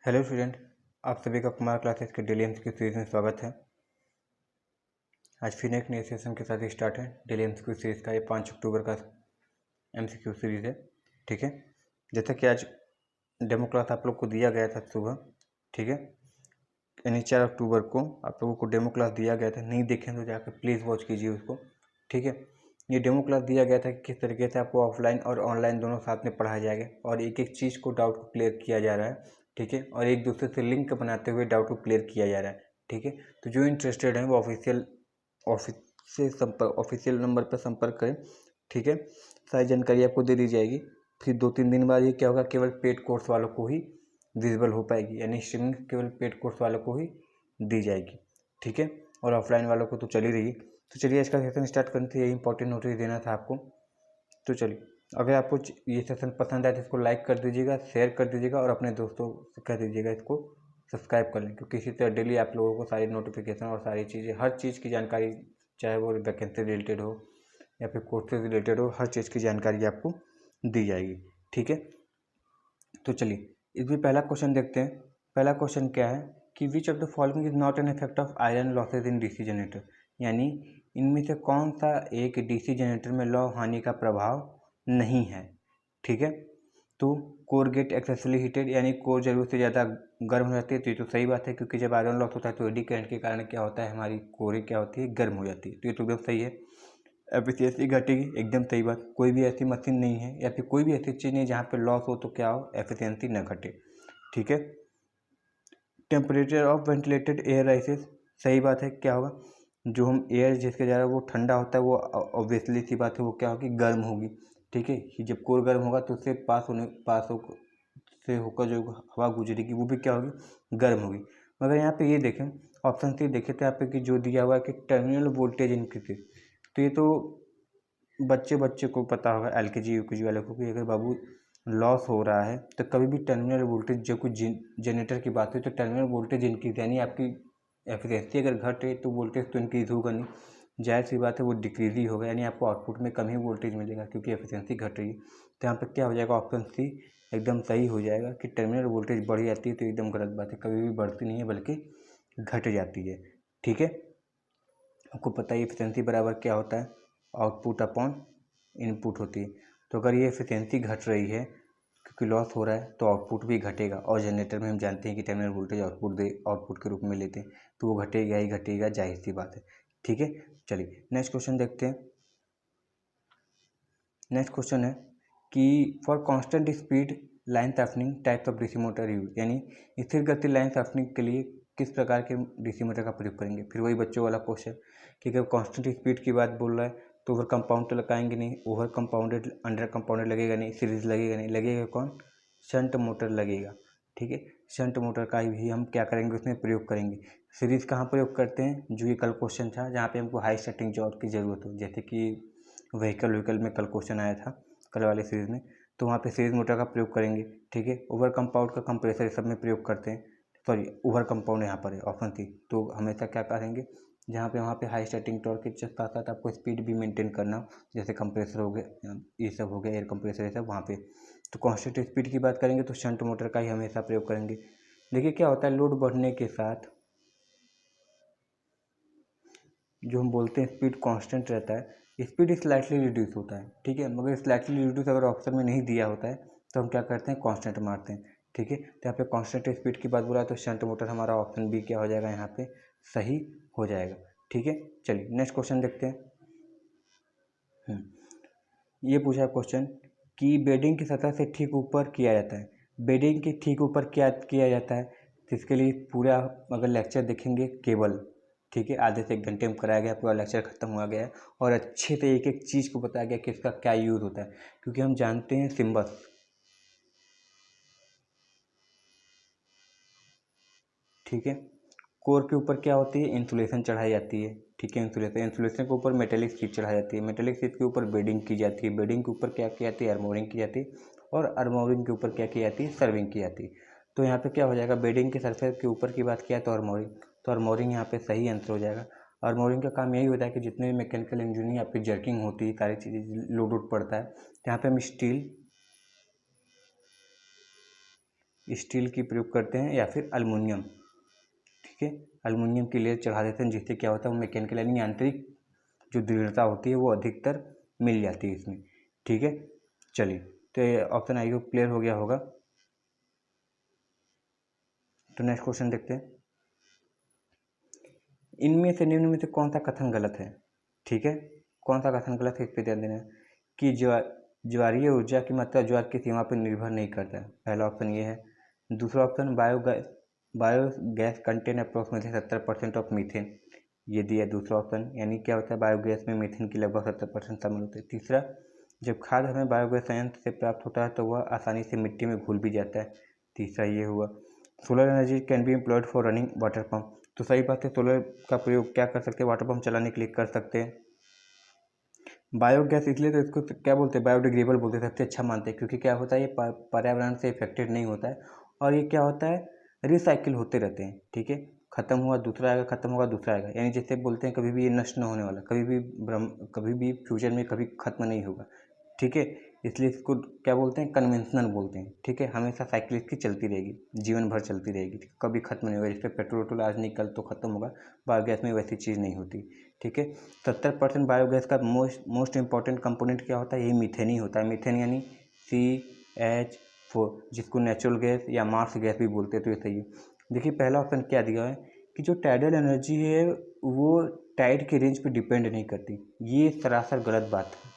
Hello student, आप सभी का कुमार क्लासेस के डेली एमसीक्यू सीरीज में स्वागत है। आज फिर एक नए सेशन के साथ स्टार्ट है। डेली एमसीक्यू सीरीज का ये 5 अक्टूबर का एमसीक्यू सीरीज है। ठीक है, जैसा कि आज डेमो क्लास आप लोग को दिया गया था सुबह, ठीक है, यानी 4 अक्टूबर को आप लोगों को डेमो क्लास दिया गया था। नहीं देखें तो जाकर प्लीज़ वॉच कीजिए उसको। ठीक है, ये डेमो क्लास दिया गया था कि किस तरीके से आपको ऑफलाइन और ऑनलाइन दोनों साथ में पढ़ाया जाएगा और एक एक चीज़ को डाउट को क्लियर किया जा रहा है। ठीक है, और एक दूसरे से लिंक बनाते हुए डाउट को क्लियर किया जा रहा है। ठीक है, तो जो इंटरेस्टेड हैं वो ऑफिशियल नंबर पर संपर्क करें। ठीक है, सारी जानकारी आपको दे दी जाएगी। फिर 2-3 दिन बाद ये क्या होगा, केवल पेड कोर्स वालों को ही विजिबल हो पाएगी, यानी स्ट्रीमिंग केवल पेड कोर्स वालों को ही दी जाएगी। ठीक है, और ऑफलाइन वालों को तो चल ही रही। तो चलिए आज का सेशन स्टार्ट करते थे। यही इंपॉर्टेंट नोटिस देना था आपको। तो चलिए, अगर आपको ये सेशन पसंद आए तो इसको लाइक कर दीजिएगा, शेयर कर दीजिएगा और अपने दोस्तों से कह दीजिएगा इसको सब्सक्राइब कर लें, क्योंकि इसी तरह डेली आप लोगों को सारी नोटिफिकेशन और सारी चीज़ें, हर चीज़ की जानकारी, चाहे वो वैकेंसी रिलेटेड हो या फिर कोर्स से रिलेटेड हो, हर चीज़ की जानकारी आपको दी जाएगी। ठीक है, तो चलिए इसमें पहला क्वेश्चन देखते हैं। पहला क्वेश्चन क्या है कि which of the following is not an effect of iron losses in DC generator, यानी इनमें से कौन सा एक डीसी जनरेटर में लौ हानि का प्रभाव नहीं है। ठीक है, तो कोर गेट एक्सेसली हीटेड, यानी कोर जरूरत से ज़्यादा गर्म हो जाती है। तो ये तो सही बात है, क्योंकि जब आयरन लॉस होता है तो एडी करंट के कारण क्या होता है, हमारी कोरें क्या होती है, गर्म हो जाती है। तो ये तो एकदम सही है। एफिशिएंसी घटेगी, एकदम सही बात। कोई भी ऐसी मशीन नहीं है या फिर कोई भी ऐसी चीज़ नहीं जहाँ पे लॉस हो तो क्या हो, एफिशिएंसी न घटे। ठीक है, टेम्परेचर ऑफ वेंटिलेटेड एयर राइसेस, सही बात है। क्या होगा, जो हम एयर जिसके जा रहा है वो ठंडा होता है, वो ऑब्वियसली सी बात है, वो क्या होगी, गर्म होगी। ठीक है, जब कोर गर्म होगा तो उससे से होकर जो हवा गुजरेगी वो भी क्या होगी, गर्म होगी। मगर यहाँ पे ये देखें, ऑप्शन सी देखें तो यहाँ पे कि जो दिया हुआ है कि टर्मिनल वोल्टेज इंक्रीज, तो ये तो बच्चे बच्चे को पता होगा, एलकेजी यूकेजी वाले को, कि अगर बाबू लॉस हो रहा है तो कभी भी टर्मिनल वोल्टेज, जो कुछ जनरेटर की बात हुई तो टर्मिनल वोल्टेज इंक्रीज, यानी आपकी एफिशिएंसी अगर घटे तो वोल्टेज तो इंक्रीज होगा नहीं, जाहिर सी बात है वो डिक्रीज ही होगा, यानी आपको आउटपुट में कम ही वोल्टेज मिलेगा क्योंकि एफिशिएंसी घट रही है। तो यहाँ पर क्या हो जाएगा, ऑप्शन सी एकदम सही हो जाएगा कि टर्मिनल वोल्टेज बढ़ जाती है। तो एकदम गलत बात है, कभी भी बढ़ती नहीं है बल्कि घट जाती है। ठीक है, आपको पता है एफिशिएंसी बराबर क्या होता है, आउटपुट अपॉन इनपुट होती है। तो अगर ये एफिशिएंसी घट रही है क्योंकि लॉस हो रहा है तो आउटपुट भी घटेगा, और जनरेटर में हम जानते हैं कि टर्मिनल वोल्टेज आउटपुट के रूप में लेते हैं, तो वो घटेगा ही घटेगा, जाहिर सी बात है। ठीक है, चलिए नेक्स्ट क्वेश्चन देखते हैं। नेक्स्ट क्वेश्चन है कि for constant speed line sharpening types of DC motor use, यानी स्थिर गति लाइन शार्पनिंग के लिए किस प्रकार के डीसी मोटर का प्रयोग करेंगे। फिर वही बच्चों वाला क्वेश्चन कि अगर कांस्टेंट स्पीड की बात बोल रहा है तो ओवर कंपाउंड तो लगाएंगे नहीं, ओवर कंपाउंडेड अंडर कंपाउंडेड लगेगा नहीं, सीरीज लगेगा नहीं, लगेगा कौन, शंट मोटर लगेगा। ठीक है, शंट मोटर का भी हम क्या करेंगे, उसमें प्रयोग करेंगे। सीरीज कहाँ प्रयोग करते हैं, जो ये कल क्वेश्चन था, जहाँ पे हमको हाई स्टार्टिंग जॉब की ज़रूरत हो, जैसे कि व्हीकल में कल क्वेश्चन आया था कल वाले सीरीज में, तो वहाँ पे सीरीज मोटर का प्रयोग करेंगे। ठीक है, ओवर कंपाउंड का कंप्रेसर सब में प्रयोग करते हैं, सॉरी ओवर कंपाउंड यहाँ पर है ऑप्शन सी। तो हमेशा क्या करेंगे, जहाँ पे वहाँ पे हाई स्टार्टिंग टॉर्क के साथ साथ आपको स्पीड भी मेंटेन करना हो, जैसे कंप्रेसर हो गया, ये सब हो गया, एयर कंप्रेसर, ये सब वहाँ पे तो कांस्टेंट स्पीड की बात करेंगे तो शंट मोटर का ही हमेशा प्रयोग करेंगे। देखिए क्या होता है, लोड बढ़ने के साथ जो हम बोलते हैं स्पीड कांस्टेंट रहता है, स्पीड स्लाइटली रिड्यूस होता है। ठीक है, मगर स्लाइटली रिड्यूस अगर ऑप्शन में नहीं दिया होता है तो हम क्या करते हैं, कांस्टेंट मारते हैं। ठीक है, तो यहाँ पे कांस्टेंट स्पीड की बात बोला तो शंट मोटर हमारा ऑप्शन बी क्या हो जाएगा, यहाँ पे सही हो जाएगा। ठीक है, चलिए नेक्स्ट क्वेश्चन देखते हैं। ये पूछा क्वेश्चन कि बेडिंग की सतह से ठीक ऊपर किया जाता है, बेडिंग के ठीक ऊपर क्या किया जाता है, तो इसके लिए पूरा अगर लेक्चर देखेंगे केवल, ठीक है, आधे से 1 घंटे में कराया गया, पूरा लेक्चर खत्म हुआ गया है और अच्छे से एक एक चीज़ को बताया गया कि इसका क्या यूज़ होता है। क्योंकि हम जानते हैं सिम्बस, ठीक है, कोर के ऊपर क्या होती है, इंसुलेशन चढ़ाई जाती है। ठीक है, इंसुलेशन के ऊपर मेटेलिक शीट चढ़ाई जाती है, मेटेलिक शीट के ऊपर बेडिंग की जाती है, बेडिंग के ऊपर क्या की जाती है, अरमोरिंग की जाती है, और अरमोरिंग के ऊपर क्या की जाती है, सर्विंग की जाती है। तो यहाँ पे क्या हो जाएगा, बेडिंग के सरफेस के ऊपर की बात किया तो अरमोरिंग, तो अरमोरिंग यहाँ पे सही आंसर हो जाएगा। अरमोरिंग का काम यही होता है कि जितने भी मैकेनिकल इंजीनियरिंग आपकी जर्किंग होती है, सारी चीज़ें लोड पड़ता है, तो यहाँ पे हम स्टील की प्रयोग करते हैं या फिर अल्मुनियम, ठीक है, अल्मुनियम की लेयर चढ़ा देते हैं, जिससे क्या होता है वो मैकेनिकल यानी यांत्रिक जो दृढ़ता होती है वो अधिकतर मिल जाती है इसमें, ठीक है। चलिए, तो ऑप्शन आई होप क्लियर हो गया होगा। तो नेक्स्ट क्वेश्चन देखते हैं, इनमें से निम्न में से कौन सा कथन गलत है, ठीक है, कौन सा कथन गलत है इस पर ध्यान देना है कि ज्वारीय ऊर्जा की मात्रा ज्वार की सीमा पर निर्भर नहीं करता है, पहला ऑप्शन ये है। दूसरा option biogas contain approximately 70% of methane, ये दिया दूसरा ऑप्शन, यानी क्या होता है बायोगैस में मीथेन की लगभग 70% शामिल होते हैं। तीसरा, जब खाद हमें बायोगैस संयंत्र से प्राप्त होता है तो वह आसानी से मिट्टी में घुल भी जाता है, तीसरा ये हुआ। Solar energy can be employed for running water pump, तो सही बात है, सोलर का प्रयोग क्या कर सकते हैं, वाटर पम्प चलाने के लिए कर सकते हैं। बायोगैस इसलिए तो इसको क्या बोलते हैं, बायोडिग्रेडेबल बोलते हैं, सबसे अच्छा मानते हैं, क्योंकि क्या होता है ये पर्यावरण से इफेक्टेड नहीं होता है और ये क्या होता है रिसाइकिल होते रहते हैं, ठीक है, खत्म हुआ दूसरा आएगा, खत्म होगा दूसरा आएगा, यानी जैसे बोलते हैं कभी भी ये नष्ट न होने वाला, कभी भी फ्यूचर में कभी खत्म नहीं होगा, ठीक है, इसलिए इसको क्या बोलते हैं कन्वेंशनल बोलते हैं, ठीक है, हमेशा साइकिल इसकी चलती रहेगी, जीवन भर चलती रहेगी, कभी खत्म नहीं होगा, इस पर पेट्रोल वेट्रोल आज नहीं कल तो खत्म होगा, बायोगैस में वैसी चीज़ नहीं होती, ठीक है। 70% बायोगैस का मोस्ट इंपॉर्टेंट कंपोनेंट क्या होता है, यही मीथेन ही होता है, मीथेन यानी CH4, जिसको नेचुरल गैस या मार्स गैस भी बोलते हैं, तो ये सही है। देखिए पहला ऑप्शन क्या दिया है कि जो टाइडल एनर्जी है वो टाइड के रेंज पे डिपेंड नहीं करती, ये सरासर गलत बात है,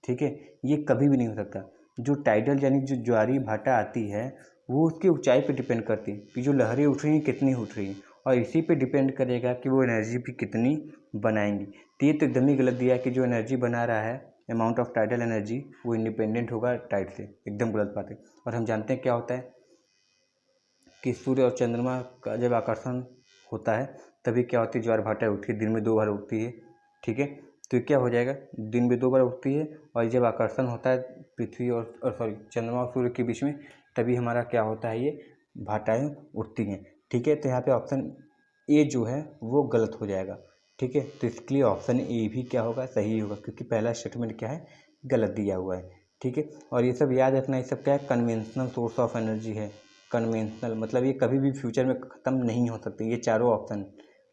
ठीक है, ये कभी भी नहीं हो सकता। जो टाइडल यानी जो ज्वारी भाटा आती है वो उसकी ऊंचाई पे डिपेंड करती है कि जो लहरें उठ रही हैं कितनी उठ रही हैं, और इसी पे डिपेंड करेगा कि वो एनर्जी भी कितनी बनाएंगी। तो ये तो एकदम ही गलत दिया है कि जो एनर्जी बना रहा है अमाउंट ऑफ टाइडल एनर्जी वो इंडिपेंडेंट होगा टाइड से, एकदम गलत बात है। और हम जानते हैं क्या होता है कि सूर्य और चंद्रमा का जब आकर्षण होता है तभी क्या होती है ज्वार भाटा उठती है, दिन में 2 बार उठती है, ठीक है, तो ये क्या हो जाएगा दिन में 2 बार उठती है, और जब आकर्षण होता है पृथ्वी और सॉरी चंद्रमा और सूर्य के बीच में तभी हमारा क्या होता है ये भाटाएँ उठती हैं, ठीक है। तो यहाँ पे ऑप्शन ए जो है वो गलत हो जाएगा, ठीक है, तो इसके लिए ऑप्शन ए भी क्या होगा सही होगा, क्योंकि पहला स्टेटमेंट क्या है गलत दिया हुआ है, ठीक है। और ये सब याद रखना, ये सब क्या है कन्वेंशनल सोर्स ऑफ एनर्जी है, कन्वेंशनल मतलब ये कभी भी फ्यूचर में ख़त्म नहीं हो सकते, ये चारों ऑप्शन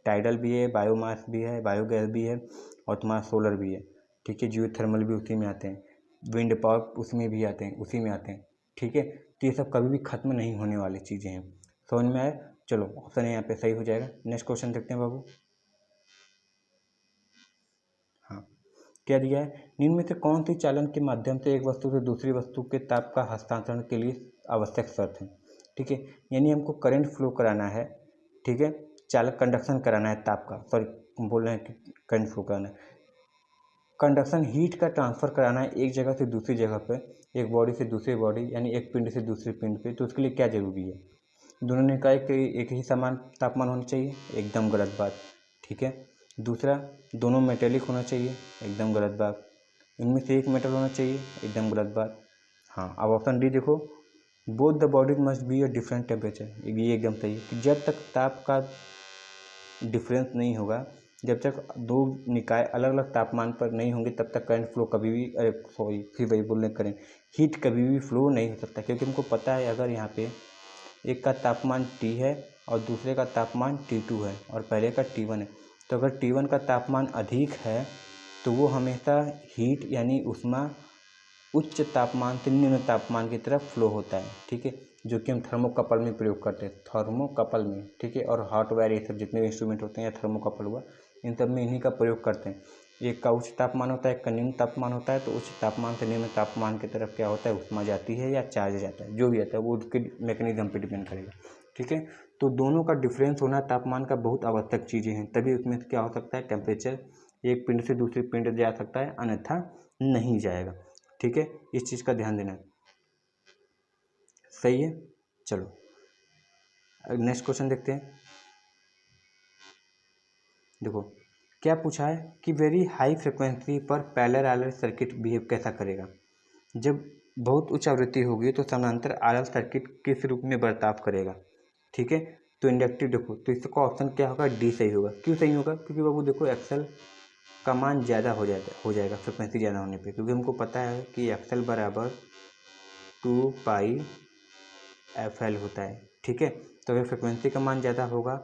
टाइडल भी है, बायोमास भी है, बायोगैस भी है और तुम्हारा सोलर भी है, ठीक है, जियोथर्मल भी उसी में आते हैं, विंड पावर उसमें भी आते हैं, उसी में आते हैं, ठीक है, तो ये सब कभी भी ख़त्म नहीं होने वाली चीज़ें हैं, समझ में आए। चलो ऑप्शन यहाँ पे सही हो जाएगा। नेक्स्ट क्वेश्चन देखते हैं बाबू। हाँ, क्या दिया है, निम्न में से कौन सी चालन के माध्यम से एक वस्तु से दूसरी वस्तु के ताप का हस्तांतरण के लिए आवश्यक शर्त है, ठीक है, यानी हमको करंट फ्लो कराना है, ठीक है, चालक कंडक्शन कराना है ताप का, सॉरी बोल रहे हैं कि करंट फ्लो कराना है, कंडक्शन हीट का ट्रांसफ़र कराना है एक जगह से दूसरी जगह पे, एक बॉडी से दूसरी बॉडी यानी एक पिंड से दूसरे पिंड पे, तो उसके लिए क्या ज़रूरी है, दोनों ने कहा कि एक ही समान तापमान होना चाहिए, एकदम गलत बात, ठीक है। दूसरा, दोनों मेटेलिक होना चाहिए, एकदम गलत बात। इनमें से एक मेटल होना चाहिए, एकदम गलत बात। हाँ, अब ऑप्शन डी देखो, both the bodies must be a different temperature, ये एकदम सही है कि जब तक ताप का डिफरेंस नहीं होगा, जब तक दो निकाय अलग अलग तापमान पर नहीं होंगे तब तक करंट फ्लो कभी भी सॉरी फिर वही बोलने करें हीट कभी भी फ्लो नहीं हो सकता, क्योंकि हमको पता है अगर यहाँ पे एक का तापमान T है और दूसरे का तापमान T2 है और पहले का T1 है, तो अगर T1 का तापमान अधिक है तो वो हमेशा हीट यानी ऊष्मा उच्च तापमान से निम्न तापमान की तरफ फ्लो होता है, ठीक है, जो कि हम थर्मोकपल में प्रयोग करते हैं, थर्मोकपल में, ठीक है, और हॉट वायर ये सब जितने भी इंस्ट्रूमेंट होते हैं या थर्मोकपल हुआ इन सब में इन्हीं का प्रयोग करते हैं। एक का उच्च तापमान होता है, एक का निम्न तापमान होता है, तो उच्च तापमान से निम्न तापमान की तरफ क्या होता है ऊष्मा जाती है या चार्ज जाता है, जो भी आता है वो उसके मैकेनिज्म पर डिपेंड करेगा, ठीक है। तो दोनों का डिफरेंस होना तापमान का बहुत आवश्यक चीज़ें हैं, तभी उसमें क्या हो सकता है टेम्परेचर एक पिंड से दूसरे पिंड जा सकता है, अन्यथा नहीं जाएगा, ठीक है, इस चीज़ का ध्यान देना है, सही है। चलो नेक्स्ट क्वेश्चन देखते हैं। देखो क्या पूछा है कि वेरी हाई फ्रिक्वेंसी पर पैरेलल आरएल सर्किट बिहेव कैसा करेगा, जब बहुत उच्च आवृत्ति होगी तो समानांतर आरएल सर्किट किस रूप में बर्ताव करेगा, ठीक है। तो इंडक्टिव देखो, तो इसका ऑप्शन क्या होगा डी सही होगा, क्यों सही होगा, क्योंकि बाबू देखो एक्सल का मान ज़्यादा हो जाएगा फ्रिक्वेंसी ज़्यादा होने पे, क्योंकि हमको पता है कि एक्सल बराबर 2 पाई FL होता है, ठीक है। तो अगर फ्रिक्वेंसी का मान ज़्यादा होगा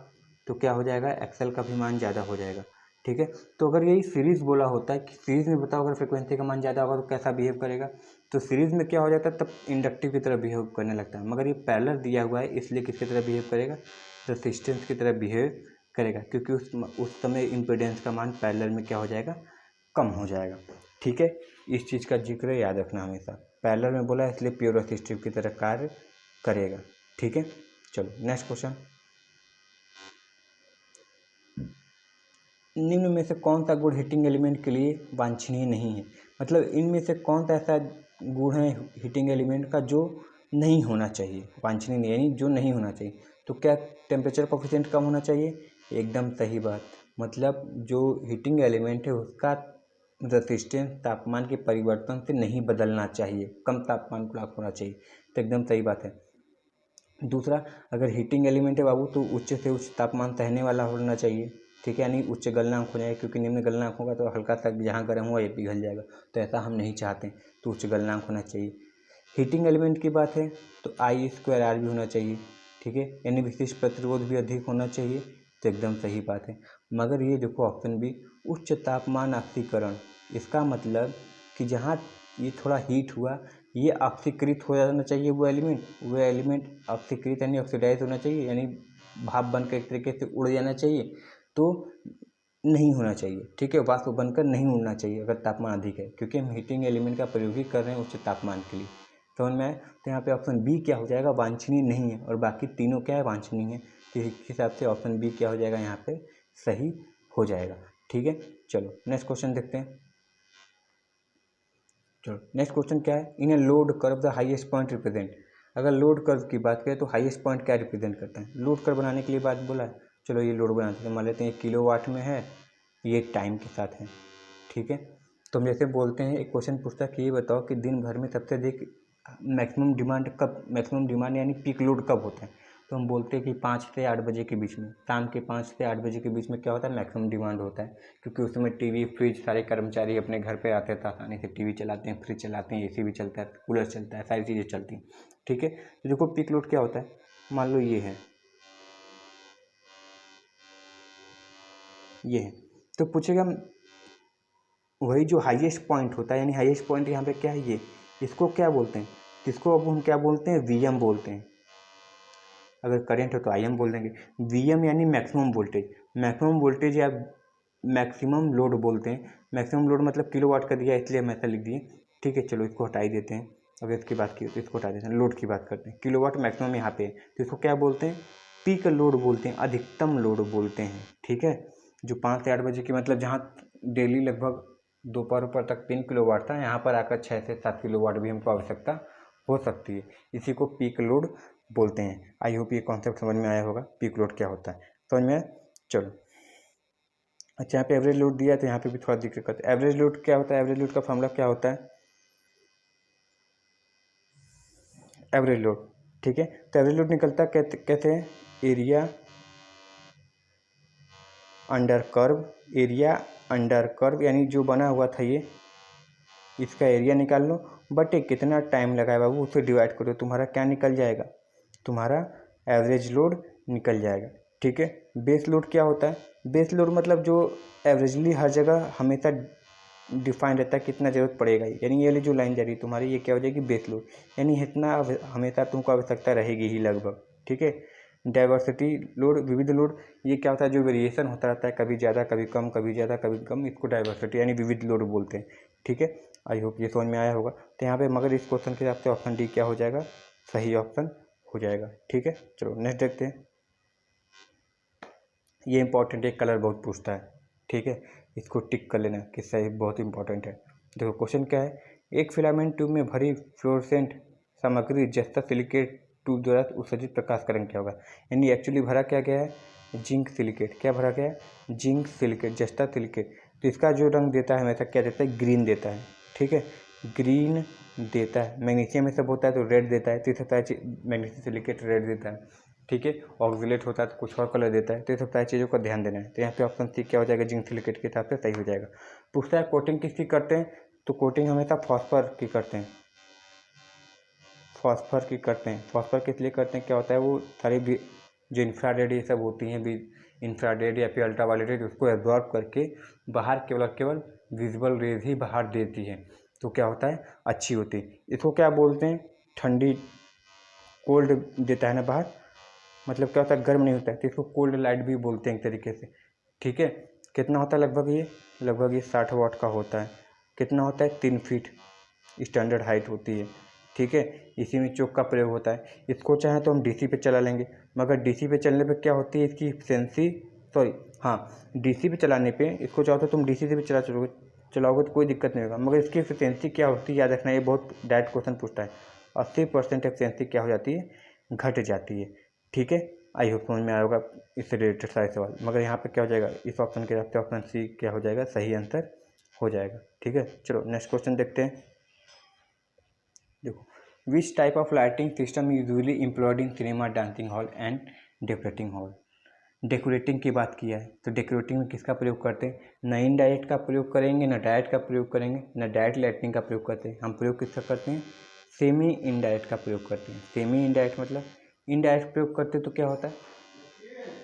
तो क्या हो जाएगा, XL का भी मान ज़्यादा हो जाएगा, ठीक है। तो अगर यही सीरीज़ बोला होता है कि सीरीज़ में बताओ अगर फ्रिक्वेंसी का मान ज़्यादा होगा तो कैसा बिहेव करेगा, तो सीरीज़ में क्या हो जाता है तब इंडक्टिव की तरह बिहेव करने लगता है। मगर ये पैरेलल दिया हुआ है इसलिए किसकी तरह बिहेव करेगा, रेसिस्टेंस की तरह बिहेव करेगा, क्योंकि उस समय इम्पीडेंस का मान पैरेलल में क्या हो जाएगा, कम हो जाएगा, ठीक है। इस चीज़ का जिक्र याद रखना हमेशा, पैरेलल में बोला है इसलिए प्योर रेसिस्टिव की तरह कार्य करेगा, ठीक है। चलो नेक्स्ट क्वेश्चन, निम्न में से कौन सा गुण हीटिंग एलिमेंट के लिए वांछनीय नहीं है, मतलब इनमें से कौन सा ऐसा गुण है हीटिंग एलिमेंट का जो नहीं होना चाहिए, वांछनीय नहीं यानी जो नहीं होना चाहिए। तो क्या टेम्परेचर कोफिशिएंट कम होना चाहिए, एकदम सही बात, मतलब जो हीटिंग एलिमेंट है उसका रेसिस्टेंस तापमान के परिवर्तन से नहीं बदलना चाहिए, कम तापमान को लागू होना चाहिए, तो एकदम सही बात है। दूसरा, अगर हीटिंग एलिमेंट है बाबू तो उच्च से उच्च तापमान सहने वाला होना चाहिए, ठीक है, यानी उच्च गलनांक हो जाएगा, क्योंकि निम्न गलनांक होगा तो हल्का सा जहाँ गर्म हुआ ये पिघल जाएगा, तो ऐसा हम नहीं चाहते, तो उच्च गलनांक होना चाहिए। हीटिंग एलिमेंट की बात है तो I² भी होना चाहिए, ठीक है, यानी विशिष्ट प्रतिरोध भी अधिक होना चाहिए, तो एकदम सही बात है। मगर ये देखो ऑप्शन बी, उच्च तापमान ऑक्सीकरण, इसका मतलब कि जहाँ ये थोड़ा हीट हुआ ये ऑक्सीकृत हो जाना चाहिए, वो एलिमेंट ऑक्सीकृत यानी ऑक्सीडाइज होना चाहिए, यानी भाप बनकर एक तरीके से उड़ जाना चाहिए, तो नहीं होना चाहिए, ठीक है, वाष्प बनकर नहीं उड़ना चाहिए अगर तापमान अधिक है, क्योंकि हम हीटिंग एलिमेंट का प्रयोग ही कर रहे हैं उच्च तापमान के लिए। समझ में आए, तो यहाँ पे ऑप्शन बी क्या हो जाएगा, वांछनीय नहीं है, और बाकी तीनों क्या है, वांछनीय है, तो इस हिसाब से ऑप्शन बी क्या हो जाएगा, यहाँ पे सही हो जाएगा, ठीक है। चलो नेक्स्ट क्वेश्चन देखते हैं। चलो नेक्स्ट क्वेश्चन क्या है, in a load curve the highest point represent, अगर लोड कर्व की बात करें तो हाईएस्ट पॉइंट क्या रिप्रेजेंट करता है, लोड कर्व बनाने के लिए बात बोला है। चलो ये लोड बनाते हैं, मान लेते हैं 1 किलोवाट में है, ये टाइम के साथ है, ठीक है। तो हम जैसे बोलते हैं, एक क्वेश्चन पूछता है कि ये बताओ कि दिन भर में सबसे अधिक मैक्सिमम डिमांड यानी पीक लोड कब होता है, तो हम बोलते हैं कि 5 से 8 बजे के बीच में, शाम के 5 से 8 बजे के बीच में क्या होता है, मैक्सिमम डिमांड होता है, क्योंकि उस समय टीवी फ्रिज सारे कर्मचारी अपने घर पे आते हैं तो आसानी से टीवी चलाते हैं, फ्रिज चलाते हैं, एसी भी चलता है, कूलर चलता है, सारी चीज़ें चलती हैं, ठीक है। तो देखो पीक लोड क्या होता है, मान लो ये है, तो पूछेगा वही जो हाईएस्ट पॉइंट होता है, यानी हाईएस्ट पॉइंट यहाँ पे क्या है, ये इसको क्या बोलते हैं, इसको अब हम क्या बोलते हैं, VM बोलते हैं, अगर करंट है तो IM बोल देंगे। VM यानी मैक्सिमम वोल्टेज या मैक्सिमम लोड बोलते हैं, मैक्सिमम लोड मतलब किलोवाट का दिया इसलिए हम ऐसा लिख दिए, ठीक है। चलो इसको हटा ही देते हैं, अगर इसकी बात की तो इसको हटा देते हैं, लोड की बात करते हैं, किलोवाट मैक्सिमम यहाँ पे है, तो इसको क्या बोलते हैं, पीक लोड बोलते हैं, अधिकतम लोड बोलते हैं, ठीक है। जो 5 से 8 बजे की मतलब जहाँ डेली लगभग दोपहर तक 3 किलोवाट था, यहाँ पर आकर 6 से 7 किलोवाट भी हमको आवश्यकता हो सकती है, इसी को पीक लोड बोलते हैं। आई होप ये कॉन्सेप्ट समझ में आया होगा, पीक लोड क्या होता है, समझ में आया। चलो अच्छा, यहाँ पे एवरेज लोड दिया है तो यहाँ पे भी थोड़ा जिक्र करते हैं, एवरेज लोड क्या होता है, एवरेज लोड का फॉर्मूला क्या होता है, एवरेज लोड, ठीक है। तो एवरेज लोड निकलता कैसे है, एरिया अंडर कर्व, यानी जो बना हुआ था ये, इसका एरिया निकाल लो, बट ये कितना टाइम लगा है बाबू उसे डिवाइड करो, तुम्हारा क्या निकल जाएगा, तुम्हारा एवरेज लोड निकल जाएगा, ठीक है। बेस लोड क्या होता है, बेस लोड मतलब जो एवरेजली हर जगह हमेशा डिफाइन रहता है कितना ज़रूरत पड़ेगा, यानी ये वाली जो लाइन जा रही है तुम्हारी, ये क्या हो जाएगी, बेस लोड, यानी इतना हमेशा तुमको आवश्यकता रहेगी ही लगभग, ठीक है। डाइवर्सिटी लोड, विविध लोड, ये क्या होता है, जो वेरिएशन होता रहता है, कभी ज़्यादा कभी कम, कभी ज़्यादा कभी कम, इसको डाइवर्सिटी यानी विविध लोड बोलते हैं, ठीक है। आई होप ये समझ में आया होगा। तो यहाँ पे मगर इस क्वेश्चन के हिसाब से ऑप्शन डी क्या हो जाएगा, सही ऑप्शन हो जाएगा, ठीक है। चलो नेक्स्ट देखते हैं, ये इंपॉर्टेंट है, कलर बहुत पूछता है, ठीक है, इसको टिक कर लेना कि सही, बहुत इंपॉर्टेंट है। देखो क्वेश्चन क्या है, एक फिलामेंट ट्यूब में भरी फ्लोरोसेंट सामग्री जस्ता सिलिकेट ट्यूब द्वारा उत्सर्जित प्रकाश का रंग क्या होगा, यानी एक्चुअली भरा क्या गया है, जिंक सिलिकेट, क्या भरा गया है, जिंक सिलिकेट, जस्ता सिलिकेट, तो इसका जो रंग देता है हमेशा क्या देता है, ग्रीन देता है, ठीक है, ग्रीन देता है। मैग्नीशियम में सब होता है तो रेड देता है, तो इस तरह मैग्नीशियम सिलिकेट रेड देता है, ठीक है। ऑक्जिलेट होता है तो कुछ और कलर देता है, तो ये सब सारी चीज़ों का ध्यान देना है। तो यहाँ पे ऑप्शन सी क्या हो जाएगा, जिंक सिलिकेट के हिसाब से सही हो जाएगा। पूछता है कोटिंग किसकी करते हैं, तो कोटिंग हमेशा फॉस्फर की करते हैं, फॉस्फर की करते हैं। फॉस्फर किस लिए करते हैं, क्या होता है, वो सारी भी जो इंफ्रारेड ये सब होती हैं भी इंफ्रारेड या फिर अल्ट्रावायलेट रेज उसको एब्जॉर्ब करके बाहर केवल केवल विजिबल रेज ही बाहर देती है, तो क्या होता है, अच्छी होती है। इसको क्या बोलते हैं, ठंडी कोल्ड देता है ना बाहर, मतलब क्या होता है, गर्म नहीं होता है, तो इसको कोल्ड लाइट भी बोलते हैं एक तरीके से। ठीक है, कितना होता है लगभग ये 60 वाट का होता है। कितना होता है, 3 फीट स्टैंडर्ड हाइट होती है। ठीक है, इसी में चोक का प्रयोग होता है। इसको चाहे तो हम डीसी पे चला लेंगे, मगर डीसी पे चलने पे क्या होती है, इसकी एफिशिएंसी डीसी पे चलाने पे इसको चाहो तो तुम डीसी से भी चलाओगे तो कोई दिक्कत नहीं होगा, मगर इसकी एफिशिएंसी क्या होती है, याद रखना, ये बहुत डायरेक्ट क्वेश्चन पूछता है। 80% एफिशिएंसी क्या हो जाती है, घट जाती है। ठीक है, आई होप समझ में आया होगा इससे रिलेटेड सारे सवाल। मगर यहाँ पे क्या हो जाएगा, इस ऑप्शन के हिसाब से ऑप्शन सी क्या हो जाएगा, सही आंसर हो जाएगा। ठीक है, चलो नेक्स्ट क्वेश्चन देखते हैं। देखो, which type of lighting system usually employed in cinema, dancing hall and decorating hall. Decorating की बात किया है, तो डेकोरेटिंग में किसका प्रयोग करते हैं, न इनडायरेक्ट का प्रयोग करेंगे, न डायरेक्ट का प्रयोग करेंगे, न डायरेक्ट लाइटिंग का प्रयोग करते हैं। हम प्रयोग किसका करते हैं, सेमी इनडायरेक्ट का प्रयोग करते हैं। सेमी इनडायरेक्ट मतलब इनडायरेक्ट प्रयोग करते तो क्या होता है,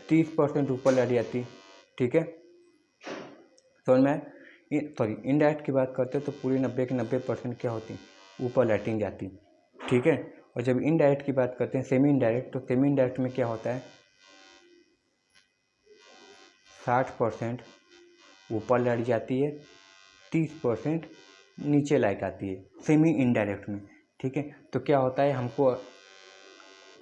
30% ऊपर लाइट जाती है। ठीक है, समझ में, इनडायरेक्ट की बात करते हैं तो पूरी 90 के 90% क्या होती, ऊपर लाइटिंग जाती। ठीक है, और जब इनडायरेक्ट की बात करते हैं, सेमी इनडायरेक्ट, तो सेमी इनडायरेक्ट में क्या होता है, 60% ऊपर लाइट जाती है, 30% नीचे लाइट आती है सेमी इनडायरेक्ट में। ठीक है, तो क्या होता है, हमको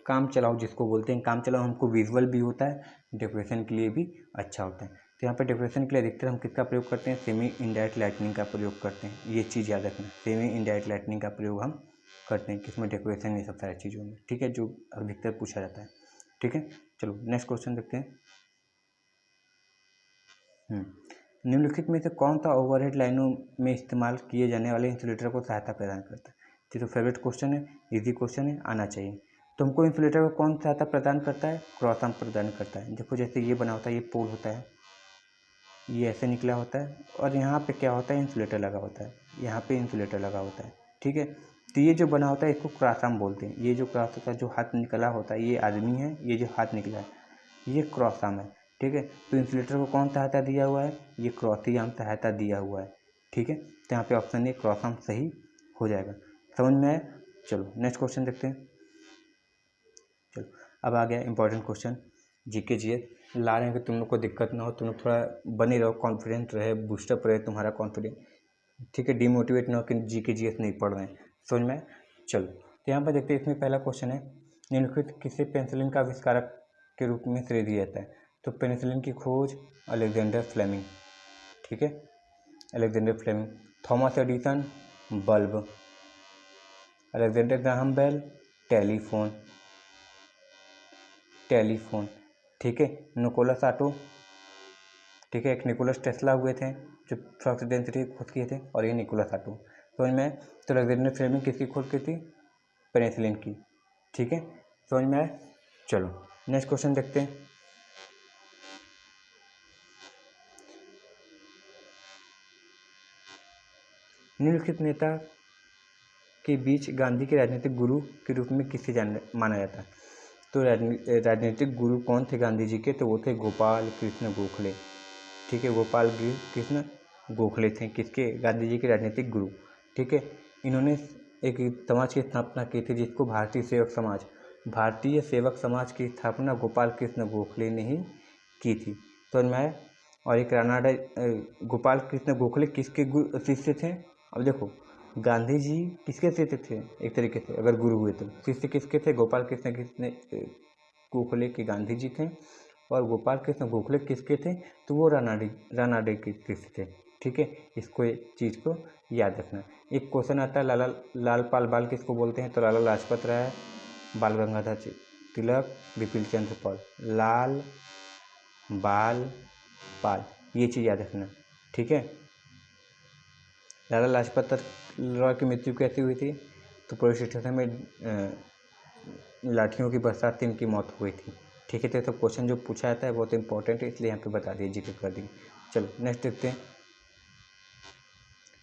काम चलाओ जिसको बोलते हैं, काम चलाओ हमको विजुअल भी होता है, डेकोरेशन के लिए भी अच्छा होता है। तो यहाँ पर डेकोरेशन के लिए अधिकतर हम किसका प्रयोग करते हैं, सेमी इनडायरेक्ट लाइटनिंग का प्रयोग करते हैं। ये चीज़ याद रखना, सेमी इनडायरेक्ट लाइटनिंग का प्रयोग हम करते हैं किसमें, डेकोरेशन, ये सब सारी चीज़ों में। ठीक है, जो अधिकतर पूछा जाता है। ठीक है, चलो नेक्स्ट क्वेश्चन देखते हैं। निम्नलिखित में से कौन सा ओवरहेड लाइनों में इस्तेमाल किए जाने वाले इंसुलेटर को सहायता प्रदान करता है। तो फेवरेट क्वेश्चन है, इजी क्वेश्चन है, आना चाहिए। तो हमको इंसुलेटर को कौन सहायता प्रदान करता है, क्रॉस आर्म प्रदान करता है। देखो जैसे ये बना होता है, ये पोल होता है, ये ऐसे निकला होता है, और यहाँ पे क्या होता है, इंसुलेटर लगा होता है, यहाँ पे इंसुलेटर लगा होता है। ठीक है, तो ये जो बना होता है इसको क्रॉस आर्म बोलते हैं। ये जो क्रॉस होता है, जो हाथ निकला होता है, ये आदमी है, ये जो हाथ निकला है ये क्रॉस आर्म है। ठीक है, तो इंसुलेटर को कौन सहायता दिया हुआ है, ये क्रॉस आर्म सहायता दिया हुआ है। ठीक है, तो यहाँ पे ऑप्शन ए क्रॉस आर्म सही हो जाएगा। समझ में आया, चलो नेक्स्ट क्वेश्चन देखते हैं। चलो अब आ गया इंपॉर्टेंट क्वेश्चन, जीके जीएस ला रहे हैं कि तुम लोग को दिक्कत ना हो, तुम लोग थोड़ा बने रहो, कॉन्फिडेंट रहे, बूस्टअप रहे तुम्हारा कॉन्फिडेंस। ठीक है, डिमोटिवेट ना हो कि जीके जीएस नहीं पढ़ रहे हैं। समझ में, चलो तो यहाँ पर देखते हैं। इसमें पहला क्वेश्चन है, निम्नलिखित किसे पेनिसिलिन का आविष्कारक के रूप में श्रेय दिया जाता है। तो पेनिसिलिन की खोज अलेक्जेंडर फ्लेमिंग। ठीक है, Alexander Fleming. Thomas Edison bulb, Alexander Graham Bell telephone. ठीक है, निकोलस ऑटो। ठीक है, एक निकोलस टेस्ला हुए थे जो फ्लक्स डेंसिटी खोज किए थे, और ये निकोलस ऑटो। समझ में, तो अलेक्जेंडर फ्लेमिंग किसकी खोज की थी, पेनिसिलिन की। ठीक है, समझ में आए, चलो नेक्स्ट क्वेश्चन देखते हैं। निम्नलिखित नेता के बीच गांधी के राजनीतिक गुरु के रूप में किसे माना जाता है। तो राजनीतिक गुरु कौन थे गांधी जी के, तो वो थे गोपाल कृष्ण गोखले। ठीक है, गोपाल कृष्ण गोखले थे किसके, गांधी जी के राजनीतिक गुरु। ठीक है, इन्होंने एक समाज की स्थापना की थी जिसको भारतीय सेवक समाज की स्थापना गोपाल कृष्ण गोखले ने ही की थी। तो मैं, और एक गोपाल कृष्ण गोखले किसके शिष्य थे। अब देखो, गांधी जी किसके शिष्य थे, एक तरीके से अगर गुरु हुए तो शिष्य किसके थे, गोपाल कृष्ण गोखले के गांधी जी थे, और गोपाल कृष्ण गोखले किसके थे, तो वो रानाडे के शिष्य थे। ठीक है, इसको चीज़ को याद रखना। एक क्वेश्चन आता है, लाल बाल किसको बोलते हैं, तो लाला लाजपत राय, बाल गंगाधर तिलक, बिपिन चंद्र पाल। लाल बाल पाल, ये चीज़ याद रखना। ठीक है, लाला लाजपत राय की मृत्यु कैसे हुई थी, तो पुलिस स्टेशन में लाठियों की बरसात से इनकी मौत हुई थी। ठीक है, तो क्वेश्चन जो पूछा जाता है बहुत इंपॉर्टेंट है, इसलिए यहाँ पे बता दिए, जिक्र कर दिए। चलो नेक्स्ट देखते हैं।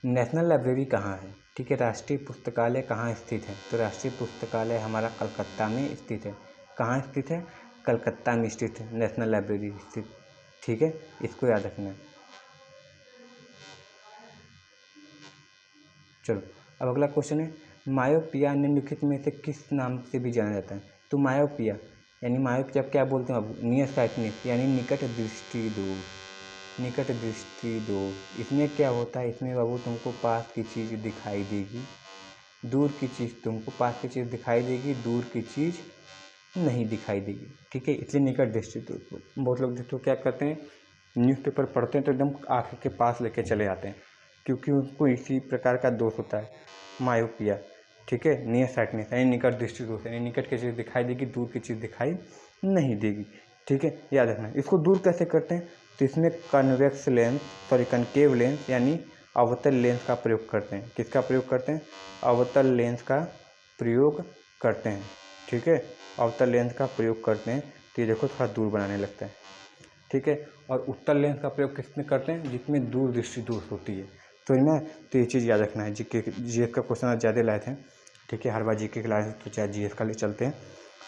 नेशनल लाइब्रेरी कहाँ है, ठीक है। राष्ट्रीय पुस्तकालय कहाँ स्थित है, तो राष्ट्रीय पुस्तकालय हमारा कलकत्ता में स्थित है। कहाँ स्थित है, कलकत्ता में स्थित है नेशनल लाइब्रेरी स्थित, ठीक है, इसको याद रखना है। चलो अब अगला क्वेश्चन है, मायोपिया निम्नलिखित में से किस नाम से भी जाना जाता है, तो मायोपिया यानी मायोपिया क्या बोलते हैं बाबू, नियर साइटनेस यानी निकट दृष्टि दोष, निकट दृष्टि दोष। इसमें क्या होता है, इसमें बाबू तुमको पास की चीज़ दिखाई देगी, दूर की चीज़ तुमको पास की चीज़ दिखाई देगी, दूर की चीज़ नहीं दिखाई देगी, ठीक है, इसलिए निकट दृष्टि दोष। बहुत लोग देखो क्या करते हैं, न्यूज़पेपर पढ़ते हैं तो एकदम आँख के पास लेके चले आते हैं, क्योंकि उनको इसी प्रकार का दोष होता है, मायोपिया, ठीक है, नियर साइटनेस यानी निकट दृष्टि दोष, यानी निकट की चीज़ दिखाई देगी, दूर की चीज़ दिखाई नहीं देगी, ठीक है, याद रखना। इसको दूर कैसे करते हैं, तो इसमें कन्वेक्स लेंस कनकेव लेंस यानी अवतल लेंस का प्रयोग करते हैं। किसका प्रयोग करते हैं, अवतल लेंस का प्रयोग करते हैं, ठीक है, अवतल लेंस का प्रयोग करते हैं, तो ये देखो थोड़ा दूर बनाने लगता है, ठीक है। और उत्तल लेंस का प्रयोग किसमें करते हैं, जिसमें दूर दृष्टि दोष होती है, तो इनमें तो ये चीज़ याद रखना है। जीएस का क्वेश्चन ज़्यादा लाए थे, ठीक है, हर बार जीके के लाए थे तो चाहे जीएस का ले चलते हैं,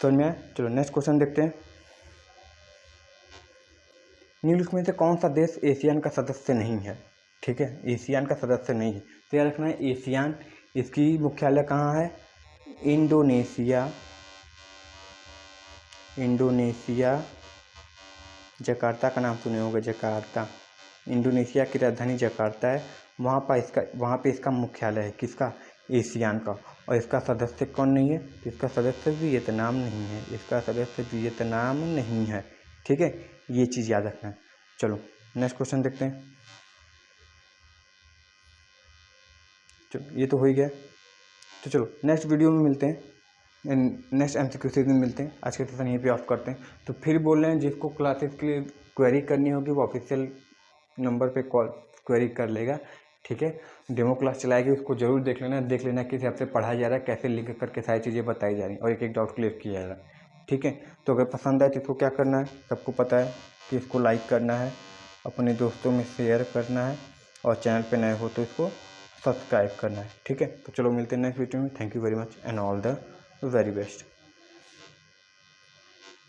तो इनमें चलो नेक्स्ट क्वेश्चन देखते हैं। निम्नलिखित में से कौन सा देश एशियान का सदस्य नहीं है, ठीक है, एशियान का सदस्य नहीं है, तो याद रखना है एशियान, इसकी मुख्यालय कहाँ है, इंडोनेशिया, इंडोनेशिया, जकार्ता का नाम सुने होंगे, जकार्ता, इंडोनेशिया की राजधानी जकार्ता है, वहाँ पे इसका मुख्यालय है, किसका, एशियान का। और इसका सदस्य कौन नहीं है, तो इसका सदस्य वियतनाम नहीं है, इसका सदस्य वियतनाम नहीं है, ठीक है, ये चीज़ याद रखना है। चलो नेक्स्ट क्वेश्चन देखते हैं। चलो ये तो हो ही गया, तो चलो नेक्स्ट वीडियो में मिलते हैं, नेक्स्ट MCQ सीरीज में मिलते हैं। आज के सेशन यहीं पे ऑफ करते हैं। तो फिर बोल रहे हैं जिसको क्लासेस के लिए क्वेरी करनी होगी वो ऑफिशियल नंबर पे कॉल क्वेरी कर लेगा, ठीक है। डेमो क्लास चलाएगी, उसको जरूर देख लेना किस हिसाब से पढ़ाया जा रहा है, कैसे लिंक करके सारी चीज़ें बताई जा रही हैं और एक एक डाउट क्लियर किया जा रहा है, ठीक है। तो अगर पसंद आए तो इसको क्या करना है, सबको पता है कि इसको लाइक करना है, अपने दोस्तों में शेयर करना है, और चैनल पे नए हो तो इसको सब्सक्राइब करना है, ठीक है। तो चलो मिलते हैं नेक्स्ट वीडियो में। Thank you very much and all the very best.